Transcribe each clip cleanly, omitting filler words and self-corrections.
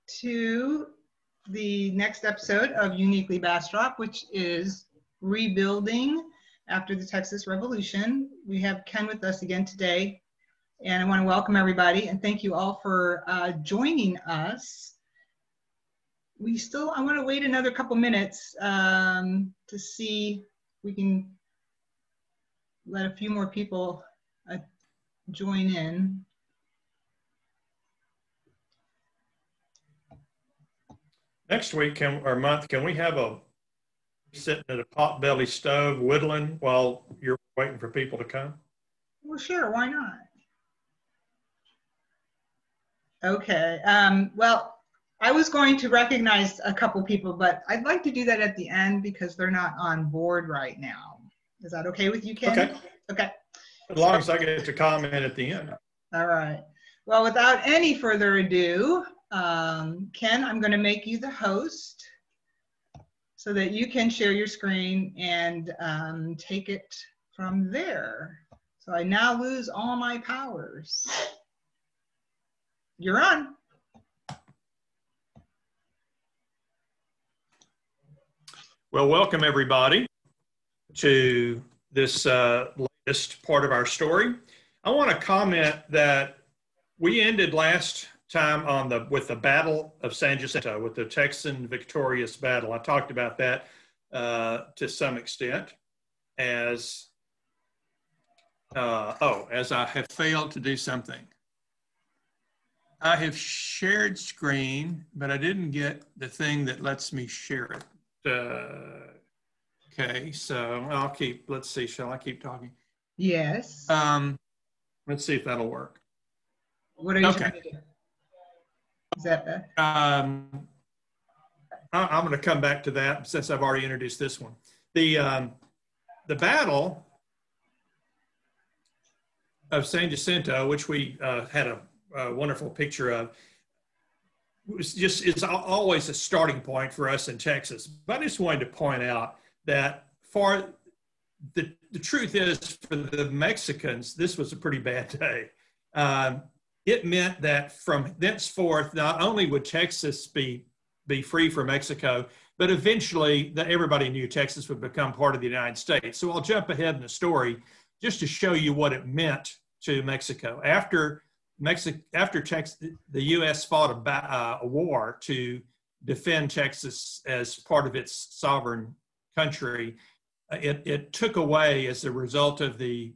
to the next episode of Uniquely Bastrop, which is rebuilding after the Texas Revolution. We have Ken with us again today, and I want to welcome everybody and thank you all for joining us. I want to wait another couple minutes to see if we can let a few more people join in. Next week or month, can we have a sitting at a potbelly stove whittling while you're waiting for people to come? Well, sure, why not? Okay, well, I was going to recognize a couple people, but I'd like to do that at the end because they're not on board right now. Is that okay with you, Ken? Okay. Okay. As long as I get to comment at the end. All right. Well, without any further ado, Ken, I'm going to make you the host so that you can share your screen and take it from there. So I now lose all my powers. You're on. Well, welcome everybody to this latest part of our story. I want to comment that we ended last time with the Battle of San Jacinto, with the Texan victorious battle. I talked about that to some extent as I have failed to do something. I have shared screen, but I didn't get the thing that lets me share it. Okay, so let's see, shall I keep talking? Yes. Let's see if that'll work. What are you trying to do? Is that better? I'm going to come back to that since I've already introduced this one. The Battle of San Jacinto, which we had a wonderful picture of, it's always a starting point for us in Texas. But I just wanted to point out that for the truth is, for the Mexicans, this was a pretty bad day. It meant that from thenceforth, not only would Texas be free from Mexico, but eventually everybody knew Texas would become part of the United States. So I'll jump ahead in the story just to show you what it meant to Mexico. After Texas, the U.S. fought a war to defend Texas as part of its sovereign country. It took away, as a result of the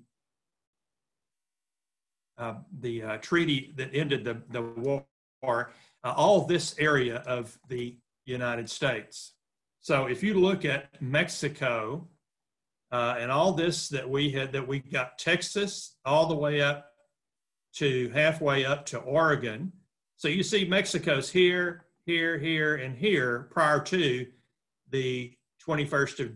treaty that ended the war, all this area of the United States. So if you look at Mexico and all this that we got Texas all the way up to halfway up to Oregon. So you see Mexico's here, here, here, and here prior to the 21st of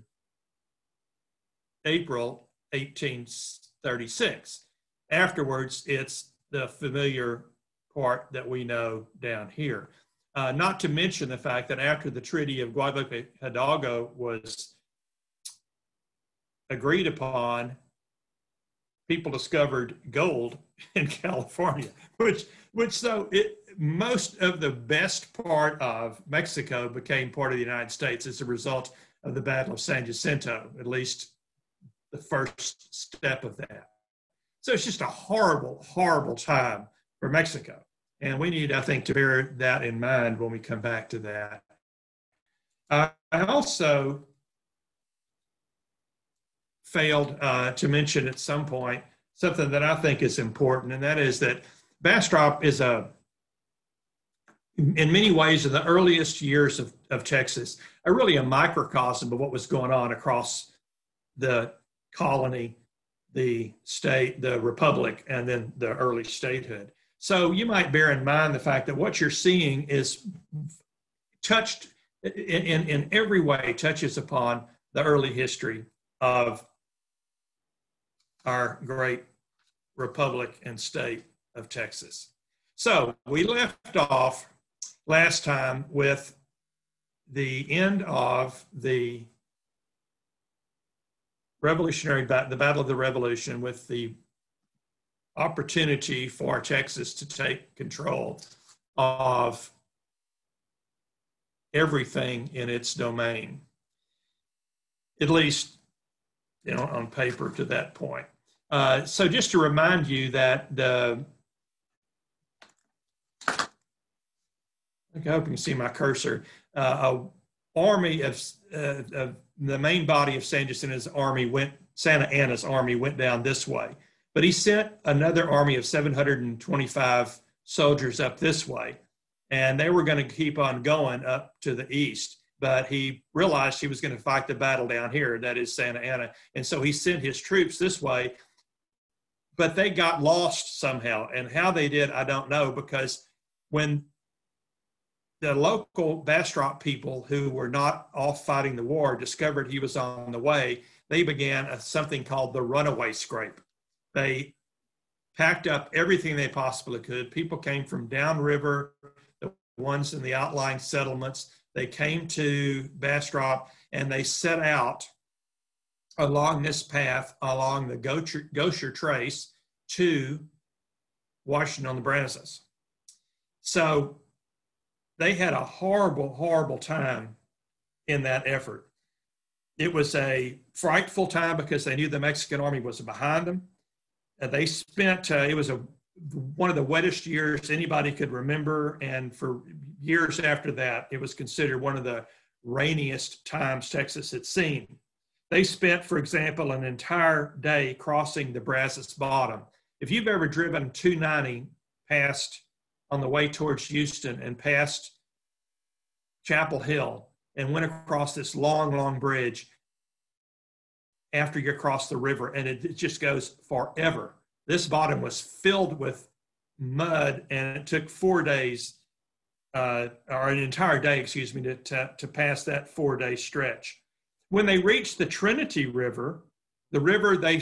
April, 1836. Afterwards, it's the familiar part that we know down here. Not to mention the fact that after the Treaty of Guadalupe Hidalgo was agreed upon, people discovered gold in California, most of the best part of Mexico became part of the United States as a result of the Battle of San Jacinto, at least the first step of that. So it's just a horrible, horrible time for Mexico. And we need, I think, to bear that in mind when we come back to that. I also failed to mention at some point something that I think is important, and that is that Bastrop is in many ways, in the earliest years of Texas, really a microcosm of what was going on across the colony, the state, the republic, and then the early statehood. So you might bear in mind the fact that what you're seeing is touched in every way, touches upon the early history of our great republic and state of Texas. So we left off last time with the end of the the Battle of the Revolution, with the opportunity for Texas to take control of everything in its domain, at least, you know, on paper to that point. So just to remind you that I hope you can see my cursor. A army of the main body of Santa Anna's army went down this way, but he sent another army of 725 soldiers up this way, and they were going to keep on going up to the east. But he realized he was going to fight the battle down here, that is Santa Anna, and so he sent his troops this way. But they got lost somehow, and how they did, I don't know, because when the local Bastrop people who were not off fighting the war discovered he was on the way, they began something called the runaway scrape. They packed up everything they possibly could. People came from downriver, the ones in the outlying settlements. They came to Bastrop and they set out along this path, along the Gosher Trace to Washington on the Brazos. So they had a horrible, horrible time in that effort. It was a frightful time because they knew the Mexican army was behind them. They spent, it was one of the wettest years anybody could remember. And for years after that, it was considered one of the rainiest times Texas had seen. They spent, for example, an entire day crossing the Brazos Bottom. If you've ever driven 290 past on the way towards Houston and past Chapel Hill and went across this long, long bridge after you cross the river, and it just goes forever. This bottom was filled with mud, and it took 4 days, or an entire day, excuse me, to pass that 4-day stretch. When they reached the Trinity River, the river they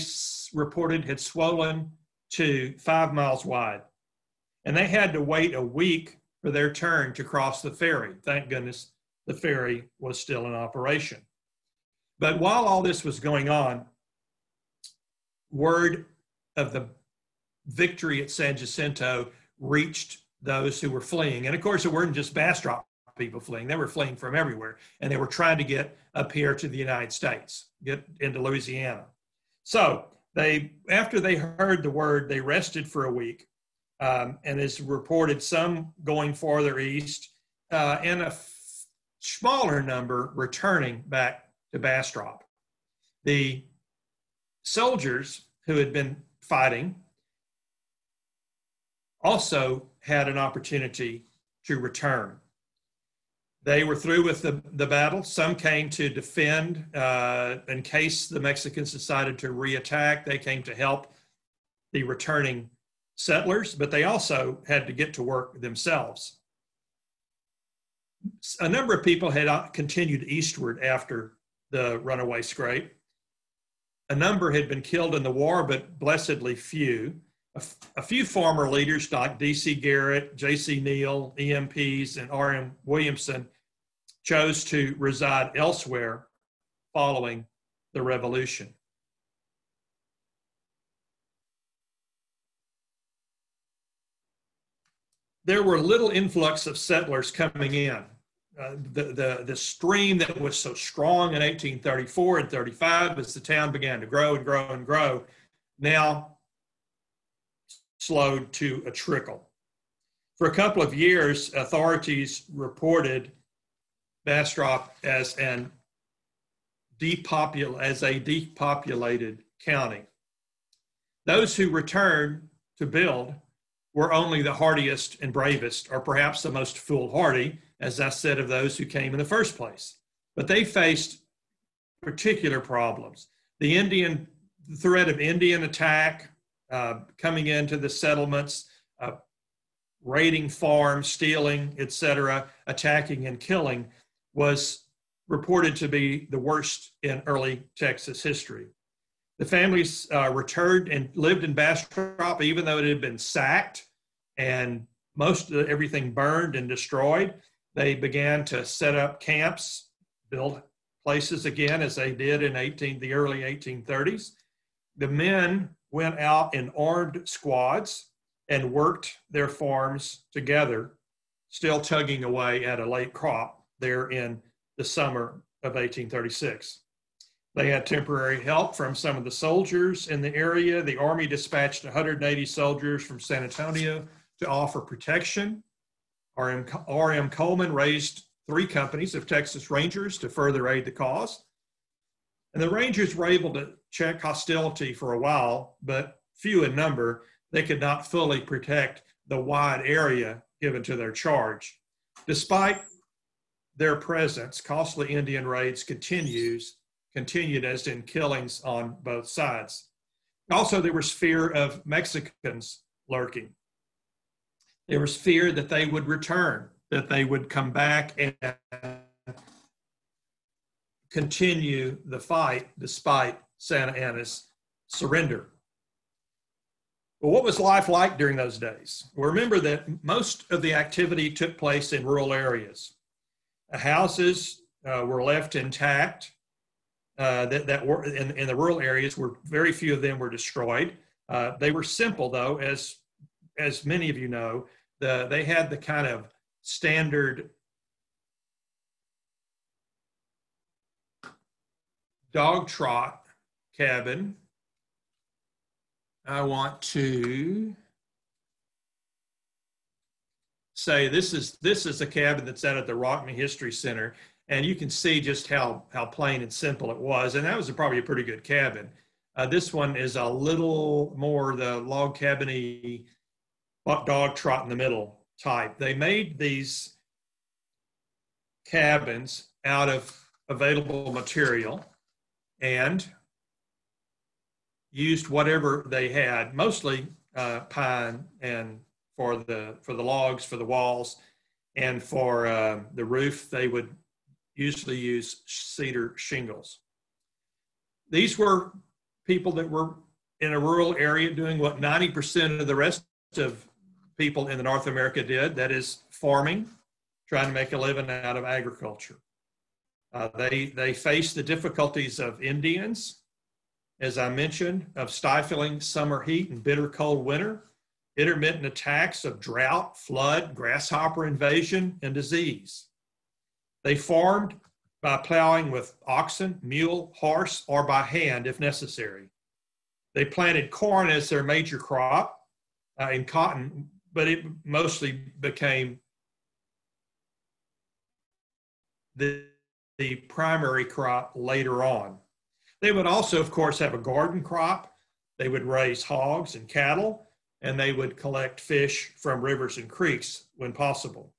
reported had swollen to 5 miles wide. And they had to wait a week for their turn to cross the ferry. Thank goodness the ferry was still in operation. But while all this was going on, word of the victory at San Jacinto reached those who were fleeing. And of course, it weren't just Bastrop people fleeing. They were fleeing from everywhere. And they were trying to get up here to the United States, get into Louisiana. So after they heard the word, they rested for a week. And it's reported some going farther east and a smaller number returning back to Bastrop. The soldiers who had been fighting also had an opportunity to return. They were through with the battle. Some came to defend in case the Mexicans decided to reattack. They came to help the returning settlers, but they also had to get to work themselves. A number of people had continued eastward after the runaway scrape. A number had been killed in the war, but blessedly few. A few former leaders like D.C. Garrett, J.C. Neal, EMPs, and R.M. Williamson chose to reside elsewhere following the revolution. There were little influx of settlers coming in. The stream that was so strong in 1834 and 35 as the town began to grow and grow and grow, now slowed to a trickle. For a couple of years, authorities reported Bastrop as a depopulated county. Those who returned to build were only the hardiest and bravest, or perhaps the most foolhardy, as I said, of those who came in the first place. But they faced particular problems. The threat of Indian attack, coming into the settlements, raiding farms, stealing, etc., attacking and killing, was reported to be the worst in early Texas history. The families returned and lived in Bastrop, even though it had been sacked and most of everything burned and destroyed. They began to set up camps, build places again, as they did in the early 1830s. The men went out in armed squads and worked their farms together, still tugging away at a late crop. there in the summer of 1836. They had temporary help from some of the soldiers in the area. The Army dispatched 180 soldiers from San Antonio to offer protection. R.M. Coleman raised 3 companies of Texas Rangers to further aid the cause. And the Rangers were able to check hostility for a while, but few in number. They could not fully protect the wide area given to their charge. Despite their presence, costly Indian raids continued as in killings on both sides. Also, there was fear of Mexicans lurking. There was fear that they would return, that they would come back and continue the fight despite Santa Anna's surrender. Well, what was life like during those days? Well, remember that most of the activity took place in rural areas. The houses were left intact. That were in the rural areas, were very few of them were destroyed. They were simple, though, as many of you know. They had the kind of standard dog trot cabin. I want to say this is a cabin that's out at the Rockme History Center. And you can see just how plain and simple it was. And that was probably a pretty good cabin. This one is a little more the log cabin-y, dog trot in the middle type. They made these cabins out of available material and used whatever they had, mostly pine, and for the logs, for the walls, and for the roof, they would usually use cedar shingles. These were people that were in a rural area doing what 90% of the rest of people in North America did, that is farming, trying to make a living out of agriculture. They faced the difficulties of Indians, as I mentioned, of stifling summer heat and bitter cold winter, intermittent attacks of drought, flood, grasshopper invasion, and disease. They farmed by plowing with oxen, mule, horse, or by hand if necessary. They planted corn as their major crop and cotton, but it mostly became the primary crop later on. They would also, of course, have a garden crop. They would raise hogs and cattle, and they would collect fish from rivers and creeks when possible.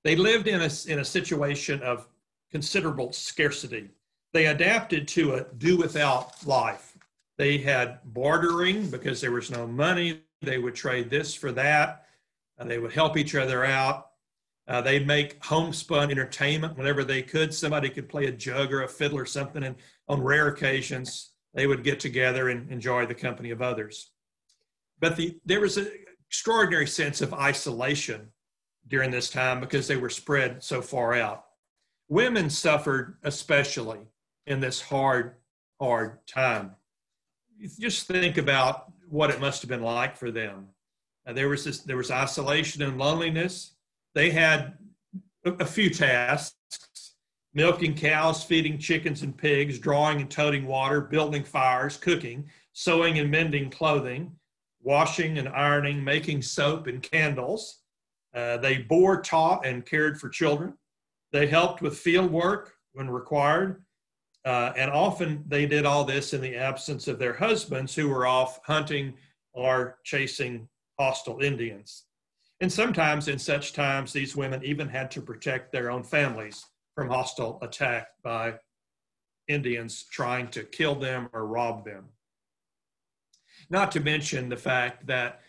They lived in a situation of considerable scarcity. They adapted to a do-without life. They had bartering because there was no money. They would trade this for that. They would help each other out. They'd make homespun entertainment whenever they could. Somebody could play a jug or a fiddle or something, and on rare occasions, they would get together and enjoy the company of others. But there was an extraordinary sense of isolation during this time because they were spread so far out. Women suffered especially in this hard time. Just think about what it must have been like for them. There was isolation and loneliness. They had a few tasks: milking cows, feeding chickens and pigs, drawing and toting water, building fires, cooking, sewing and mending clothing, washing and ironing, making soap and candles. They bore, taught, and cared for children. They helped with field work when required. And often they did all this in the absence of their husbands, who were off hunting or chasing hostile Indians. And sometimes in such times, these women even had to protect their own families from hostile attack by Indians trying to kill them or rob them. Not to mention the fact that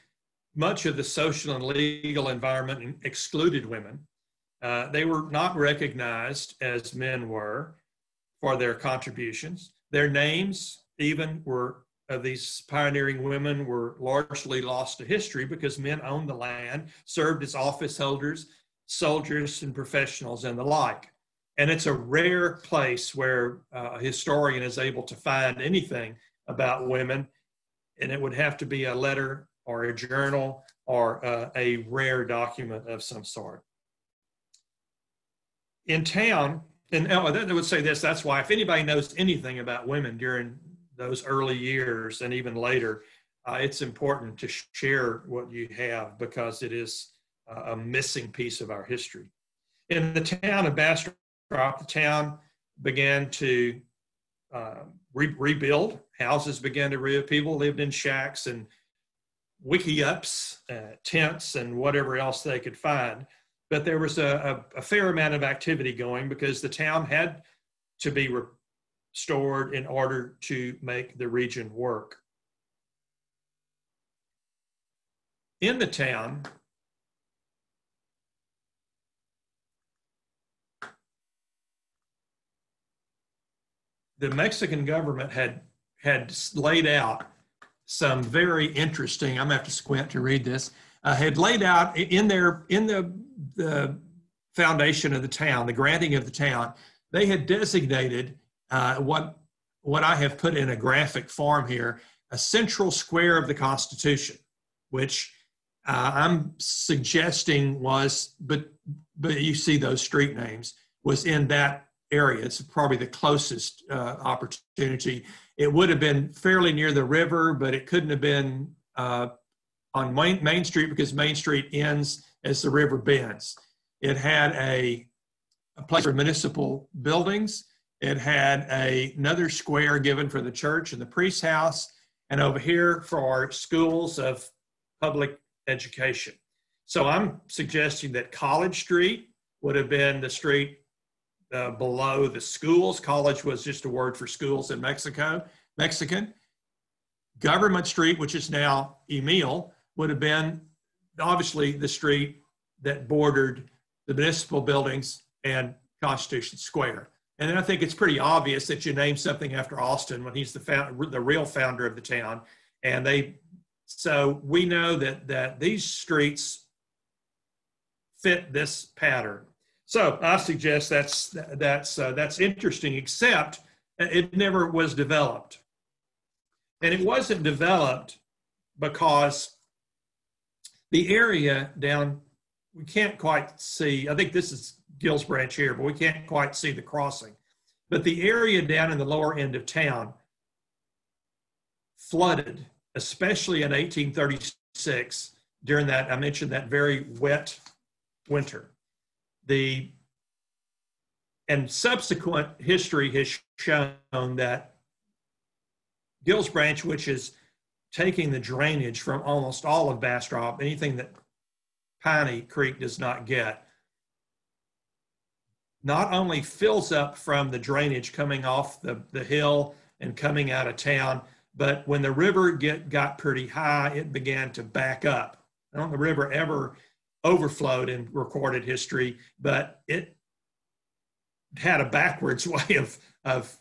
much of the social and legal environment excluded women. They were not recognized as men were for their contributions. Their names even of these pioneering women were largely lost to history because men owned the land, served as office holders, soldiers, and professionals, and the like. And it's a rare place where a historian is able to find anything about women, and it would have to be a letter or a journal or a rare document of some sort. in town, and I would say this, that's why if anybody knows anything about women during those early years and even later, it's important to share what you have because it is a missing piece of our history. In the town of Bastrop, the town began to rebuild. Houses began to rebuild. People lived in shacks and wickiups, tents, and whatever else they could find. But there was a fair amount of activity going because the town had to be restored in order to make the region work. In the town, the Mexican government had laid out some very interesting, I'm gonna have to squint to read this, had laid out in the foundation of the town, the granting of the town, they had designated what I have put in a graphic form here, a central square of the Constitution, which I'm suggesting was, but you see those street names, was in that area. It's probably the closest opportunity. It would have been fairly near the river, but it couldn't have been on Main Street because Main Street ends as the river bends. It had a place for municipal buildings. It had another square given for the church and the priest's house, and over here for schools of public education. So I'm suggesting that College Street would have been the street below the schools. College was just a word for schools in Mexican. Government Street, which is now Emil, would have been obviously the street that bordered the municipal buildings and Constitution Square. And then I think it's pretty obvious that you name something after Austin when he's the real founder of the town. And so we know that these streets fit this pattern. So I suggest that's interesting, except it never was developed. And it wasn't developed because the area down, we can't quite see, I think this is Gills Branch here, but we can't quite see the crossing. But the area down in the lower end of town flooded, especially in 1836 during that, I mentioned that very wet winter. And subsequent history has shown that Gills Branch, which is taking the drainage from almost all of Bastrop, anything that Piney Creek does not get, not only fills up from the drainage coming off the hill and coming out of town, but when the river got pretty high, it began to back up. I don't know if the river ever overflowed in recorded history, but it had a backwards way of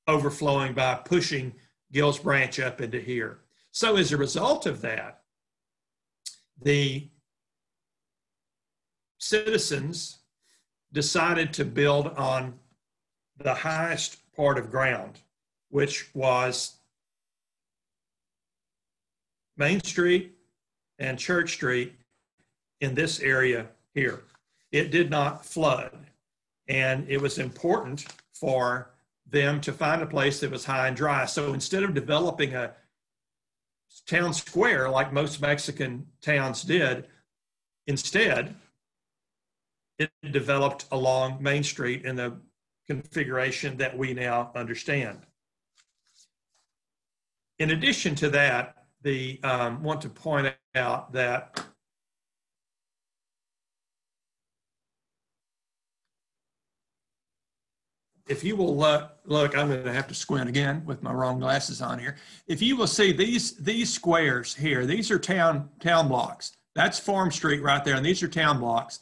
overflowing by pushing Gills Branch up into here. So as a result of that, the citizens decided to build on the highest part of ground, which was Main Street and Church Street in this area here. It did not flood. And it was important for them to find a place that was high and dry. So instead of developing a town square like most Mexican towns did, instead, it developed along Main Street in the configuration that we now understand. In addition to that, want to point out that if you will look, I'm going to have to squint again with my wrong glasses on here. If you will see these squares here, these are town blocks. That's Farm Street right there, and these are town blocks.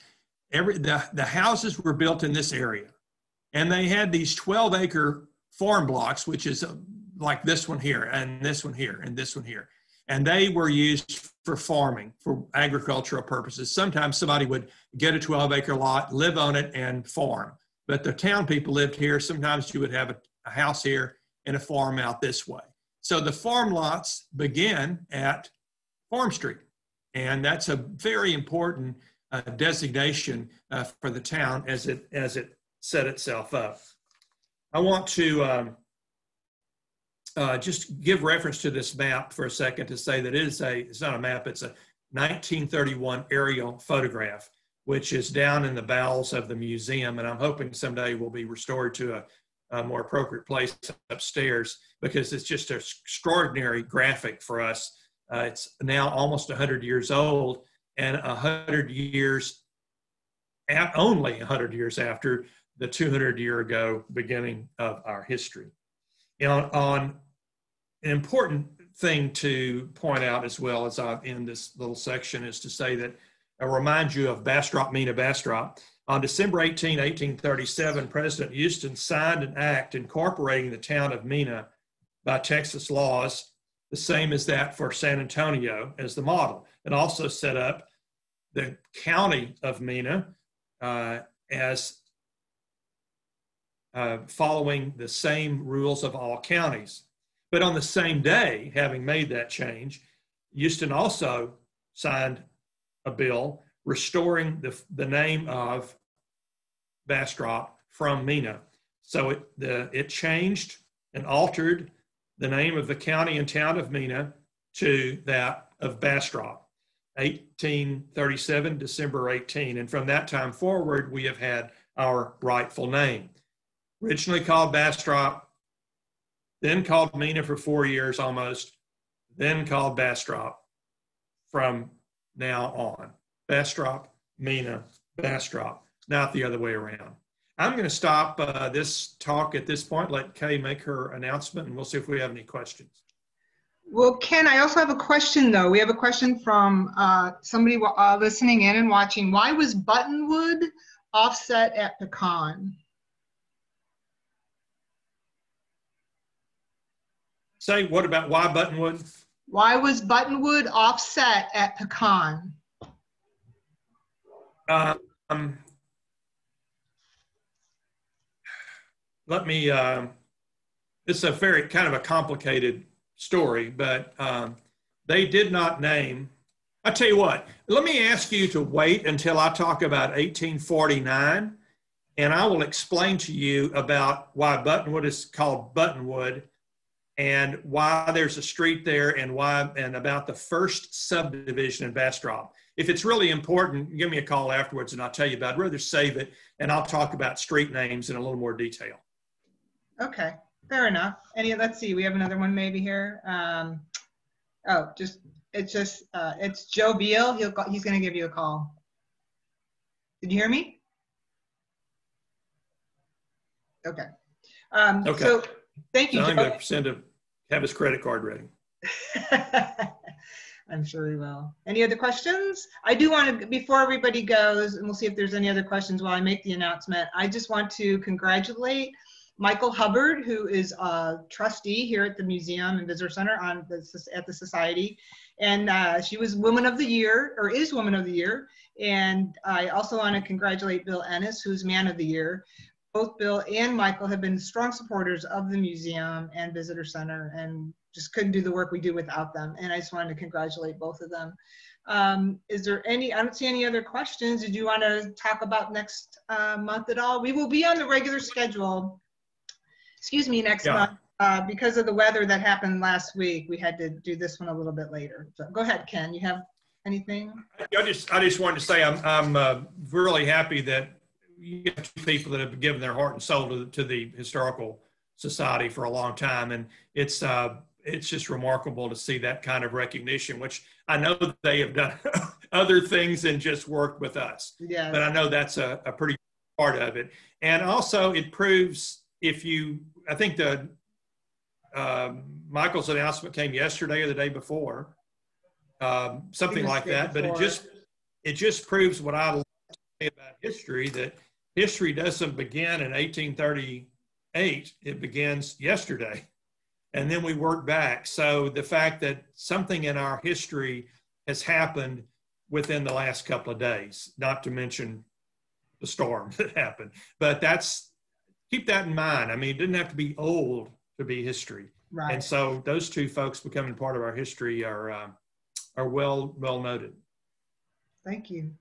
The houses were built in this area, and they had these 12-acre farm blocks, which is like this one here, and this one here, and this one here. And they were used for farming, for agricultural purposes. Sometimes somebody would get a 12-acre lot, live on it, and farm. But the town people lived here. Sometimes you would have a house here and a farm out this way. So the farm lots begin at Farm Street. And that's a very important designation for the town as it set itself up. I want to just give reference to this map for a second to say that it's not a map, it's a 1931 aerial photograph, which is down in the bowels of the museum, and I'm hoping someday will be restored to a more appropriate place upstairs, because it's just an extraordinary graphic for us. It's now almost 100 years old, and 100 years, only 100 years after the 200-year ago beginning of our history. On an important thing to point out as well as I end this little section is to say that I remind you of Bastrop, Mina Bastrop. On December 18, 1837, President Houston signed an act incorporating the town of Mina by Texas laws, the same as that for San Antonio as the model. It also set up the county of Mina as following the same rules of all counties. But on the same day, having made that change, Houston also signed a bill restoring the name of Bastrop from Mina. So it changed and altered the name of the county and town of Mina to that of Bastrop, 1837, December 18. And from that time forward, we have had our rightful name. Originally called Bastrop, then called Mina for 4 years almost, then called Bastrop from now on. Bastrop, Mina, Bastrop, not the other way around. I'm going to stop this talk at this point, let Kay make her announcement, and we'll see if we have any questions. Well, Ken, I also have a question, though. We have a question from somebody listening in and watching. Why was Buttonwood offset at Pecan? Say, what about why Buttonwood? Why was Buttonwood offset at Pecan? Let me, it's a very kind of a complicated story, but they did not name, I'll tell you what, let me ask you to wait until I talk about 1849, and I will explain to you about why Buttonwood is called Buttonwood and why there's a street there and about the first subdivision in Bastrop. If it's really important, give me a call afterwards and I'll tell you about it. I'd rather save it and I'll talk about street names in a little more detail. Okay, fair enough. Let's see, we have another one maybe here. It's Joe Beal. He's going to give you a call. Did you hear me? Okay. Okay. So thank you, so I'm Joe. going to have his credit card ready. I'm sure he will. Any other questions? I do want to, before everybody goes, and we'll see if there's any other questions while I make the announcement, I just want to congratulate Michael Hubbard, who is a trustee here at the Museum and Visitor Center at the Society. And she was Woman of the Year, or is Woman of the Year. And I also want to congratulate Bill Ennis, who's Man of the Year. Both Bill and Michael have been strong supporters of the museum and visitor center and just couldn't do the work we do without them. And I just wanted to congratulate both of them. Is there any, I don't see any other questions. Did you want to talk about next month at all? We will be on the regular schedule, next month. Because of the weather that happened last week, we had to do this one a little bit later. So go ahead, Ken, you have anything? I just wanted to say I'm really happy that you have two people that have given their heart and soul to the Historical Society for a long time. And it's just remarkable to see that kind of recognition, which I know they have done other things than just work with us. Yes. But I know that's a pretty part of it. And also it proves I think Michael's announcement came yesterday or the day before, something like that. But it just proves what I like to say about history, that history doesn't begin in 1838. It begins yesterday. And then we work back. So the fact that something in our history has happened within the last couple of days, not to mention the storm that happened, but keep that in mind. I mean, it didn't have to be old to be history. Right. And so those two folks becoming part of our history are well noted. Thank you.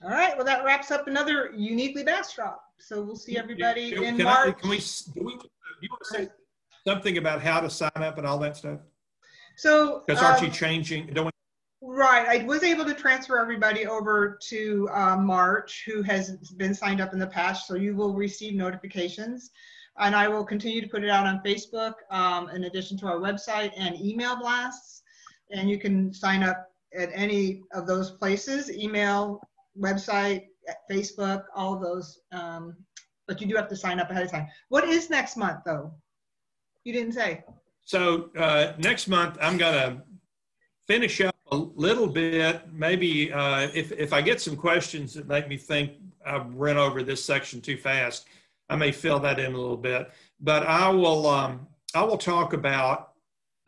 All right. Well, that wraps up another Uniquely Bastrop. So we'll see everybody in March. Do you want to say something about how to sign up and all that stuff? So, because aren't you changing? Right. I was able to transfer everybody over to March who has been signed up in the past. So you will receive notifications. And I will continue to put it out on Facebook in addition to our website and email blasts. And you can sign up at any of those places, email, website, Facebook, all of those. But you do have to sign up ahead of time. What is next month, though? You didn't say. So next month, I'm going to finish up a little bit. Maybe if I get some questions that make me think I've run over this section too fast, I may fill that in a little bit. But I will talk about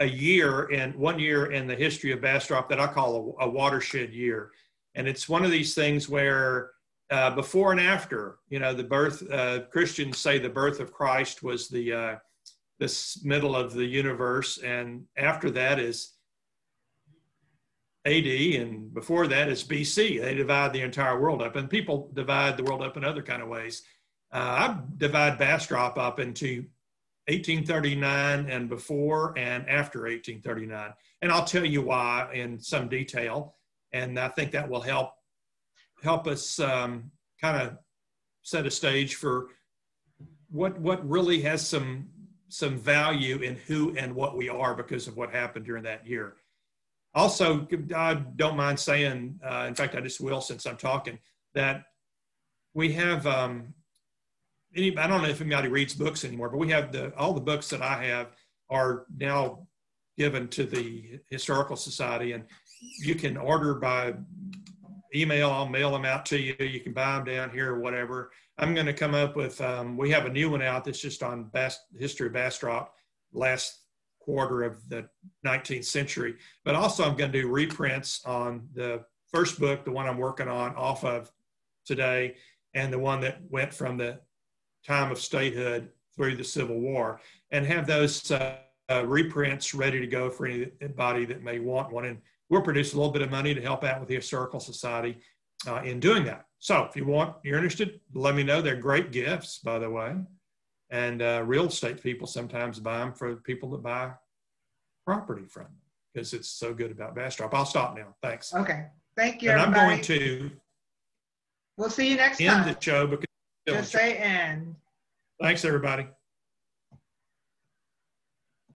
a year and 1 year in the history of Bastrop that I call a watershed year. And it's one of these things where before and after, you know, the birth, Christians say the birth of Christ was the this middle of the universe, and after that is AD, and before that is BC. They divide the entire world up, and people divide the world up in other kind of ways. I divide Bastrop up into 1839 and before and after 1839. And I'll tell you why in some detail. And I think that will help us kind of set a stage for what really has some value in who and what we are because of what happened during that year. Also, I don't mind saying, in fact, I just will since I'm talking, that we have, I don't know if anybody reads books anymore, but we have all the books that I have are now given to the Historical Society, and you can order by email. I'll mail them out to you. You can buy them down here or whatever. I'm going to come up with, we have a new one out that's just on history of Bastrop, last quarter of the 19th century. But also I'm going to do reprints on the first book, the one I'm working on off of today, and the one that went from the time of statehood through the Civil War, and have those reprints ready to go for anybody that may want one. And we'll produce a little bit of money to help out with the Historical Society in doing that. So if you're interested, let me know. They're great gifts, by the way. And real estate people sometimes buy them for people that buy property from them because it's so good about Bastrop. I'll stop now. Thanks. Okay. Thank you, and everybody. I'm going to we'll see you next time. end the show because just say end. Thanks, everybody.